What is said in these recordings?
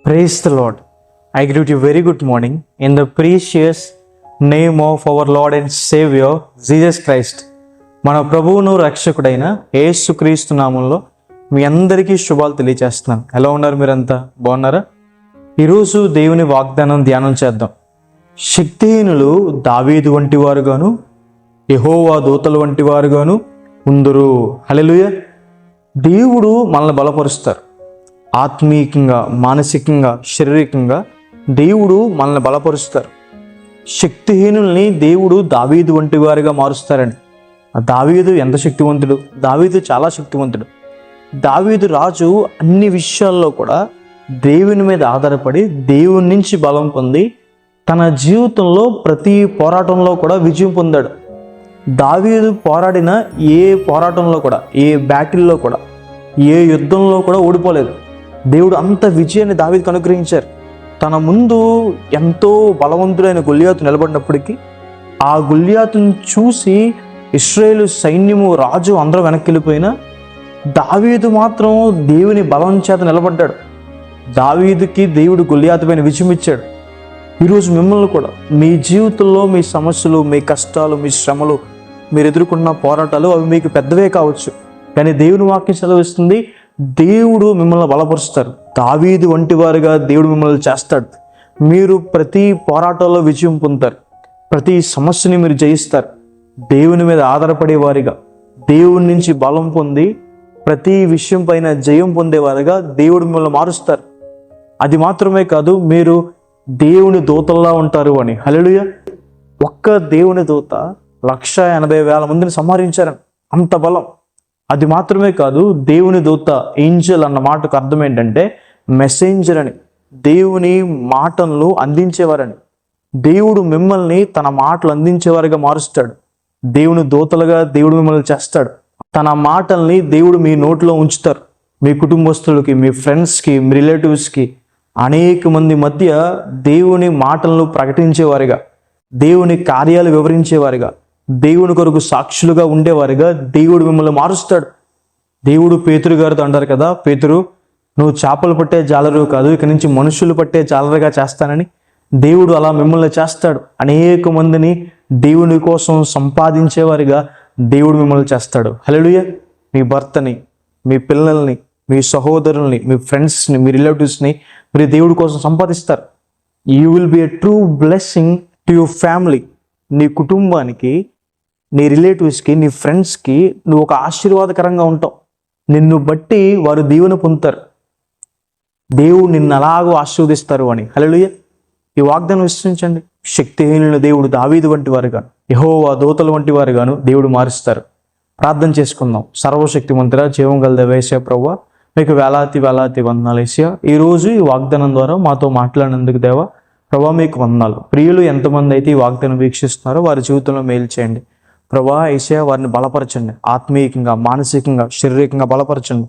Praise the Lord. I greet you very good morning in the precious name of our Lord and Savior Jesus Christ. మన ప్రభువును రక్షకుడైన యేసుక్రీస్తు నామంలో మీ అందరికీ శుభాలు తెలియజేస్తున్నాను. ఎలా ఉన్నారు? మీరంతా బాగున్నారా? ఈరోజు దేవుని వాగ్దానం ధ్యానం చేద్దాం. శక్తిహీనులు దావీదు వంటి వారుగాను యెహోవా దూతల వంటి వారుగాను ఉందురు. హల్లెలూయా. దేవుడు మనల్ని బలపరుస్తారు. ఆత్మీయంగా, మానసికంగా, శారీరకంగా దేవుడు మనల్ని బలపరుస్తారు. శక్తిహీనుల్ని దేవుడు దావీదు వంటి వారిగా మారుస్తారండి. దావీదు ఎంత శక్తివంతుడు! దావీదు చాలా శక్తివంతుడు. దావీదు రాజు అన్ని విషయాల్లో కూడా దేవుని మీద ఆధారపడి దేవుని నుంచి బలం పొంది తన జీవితంలో ప్రతి పోరాటంలో కూడా విజయం పొందాడు. దావీదు పోరాడిన ఏ పోరాటంలో కూడా, ఏ బ్యాటిల్లో కూడా, ఏ యుద్ధంలో కూడా ఓడిపోలేదు. దేవుడు అంత విజయాన్ని దావీదుకు అనుగ్రహించారు. తన ముందు ఎంతో బలవంతుడైన గొల్లియాతు నిలబడినప్పటికీ ఆ గొల్లియాతును చూసి ఇశ్రాయేలు సైన్యము, రాజు అందరూ వెనక్కి వెళ్ళిపోయినా దావీదు మాత్రం దేవుని బలం చేత నిలబడ్డాడు. దావీదుకి దేవుడు గొల్లియాతు పైన విజయం ఇచ్చాడు. ఈరోజు మిమ్మల్ని కూడా మీ జీవితంలో మీ సమస్యలు, మీ కష్టాలు, మీ శ్రమలు, మీరు ఎదుర్కొన్న పోరాటాలు అవి మీకు పెద్దవే కావచ్చు, కానీ దేవుని వాక్యం సెలవిస్తుంది దేవుడు మిమ్మల్ని బలపరుస్తారు. దావీదు వంటి వారుగా దేవుడు మిమ్మల్ని చేస్తాడు. మీరు ప్రతి పోరాటంలో విజయం పొందుతారు. ప్రతి సమస్యని మీరు జయిస్తారు. దేవుని మీద ఆధారపడే వారిగా, దేవుని నుంచి బలం పొంది ప్రతి విషయం పైన జయం పొందేవారుగా దేవుడు మిమ్మల్ని మారుస్తారు. అది మాత్రమే కాదు, మీరు దేవుని దూతల్లా ఉంటారు అని. హల్లెలూయా. ఒక్క దేవుని దూత 180,000 మందిని సంహరించారని, అంత బలం. అది మాత్రమే కాదు, దేవుని దూత, ఏంజల్ అన్న మాటకు అర్థం ఏంటంటే మెసెంజర్ అని, దేవుని మాటలను అందించేవారని. దేవుడు మిమ్మల్ని తన మాటలు అందించేవారుగా మారుస్తాడు. దేవుని దూతలుగా దేవుడు మిమ్మల్ని చేస్తాడు. తన మాటల్ని దేవుడు మీ నోట్లో ఉంచుతారు. మీ కుటుంబస్తులకి, మీ ఫ్రెండ్స్కి, మీ రిలేటివ్స్కి, అనేక మంది మధ్య దేవుని మాటలను ప్రకటించేవారుగా, దేవుని కార్యాలు వివరించేవారుగా, దేవుని కొరకు సాక్షులుగా ఉండేవారుగా దేవుడు మిమ్మల్ని మారుస్తాడు. దేవుడు పేతురు గారితో అంటారు కదా, పేతురు నువ్వు చేపలు పట్టే జాలరు కాదు, ఇక నుంచి మనుషులు పట్టే జాలరుగా చేస్తానని. దేవుడు అలా మిమ్మల్ని చేస్తాడు. అనేక మందిని దేవుని కోసం సంపాదించేవారిగా దేవుడు మిమ్మల్ని చేస్తాడు. హల్లెలూయా. మీ భర్తని, మీ పిల్లల్ని, మీ సహోదరుల్ని, మీ ఫ్రెండ్స్ని, మీ రిలేటివ్స్ని మీరు దేవుడి కోసం సంపాదిస్తారు. You will be a true blessing to your family. నీ కుటుంబానికి, నీ రిలేటివ్స్కి, నీ ఫ్రెండ్స్కి నువ్వు ఒక ఆశీర్వాదకరంగా ఉంటావు. నిన్ను బట్టి వారు దీవెన పొందుతారు. దేవుడు నిన్ను అలాగూ ఆశీర్వదిస్తారు అని. హల్లెలూయా. ఈ వాగ్దానం విశ్వసించండి. శక్తిహీనుల దేవుడు దావీదు వంటి వారుగాను, యెహోవా దూతల వంటి వారుగాను దేవుడు మారుస్తారు. ప్రార్థన చేసుకుందాం. సర్వశక్తిమంతుడా, జీవం గల దేవా యేసయ్య ప్రభువా, మీకు వేలాది వందనాలు యేసయ్య. ఈరోజు ఈ వాగ్దానం ద్వారా మాతో మాట్లాడినందుకు దేవా ప్రభా మీకు వందనాలు. ప్రియులు ఎంతమంది అయితే ఈ వాగ్దానం వీక్షిస్తున్నారో వారి జీవితంలో మేలు చేయండి ప్రభా. యేసయ్య వారిని బలపరచండి. ఆత్మీయంగా, మానసికంగా, శారీరకంగా బలపరచండి.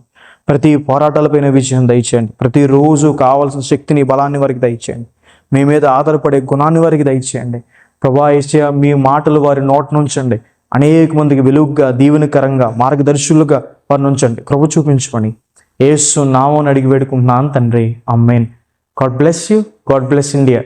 ప్రతి పోరాటాలపైన విజయం దయచేయండి. ప్రతిరోజు కావాల్సిన శక్తిని, బలాన్ని వారికి దయచేయండి. మీ మీద ఆధారపడే గుణాన్ని వారికి దయచేయండి ప్రభా. యేసయ్య మీ మాటలు వారి నోట నుంచండి. అనేక మందికి వెలుగుగా, దీవెనకరంగా, మార్గదర్శులుగా వారిని ఉంచండి. కృప చూపించమని యేసు నామమున అడిగి వేడుకుంటున్నాను తండ్రి. Amen. God bless you. God bless India.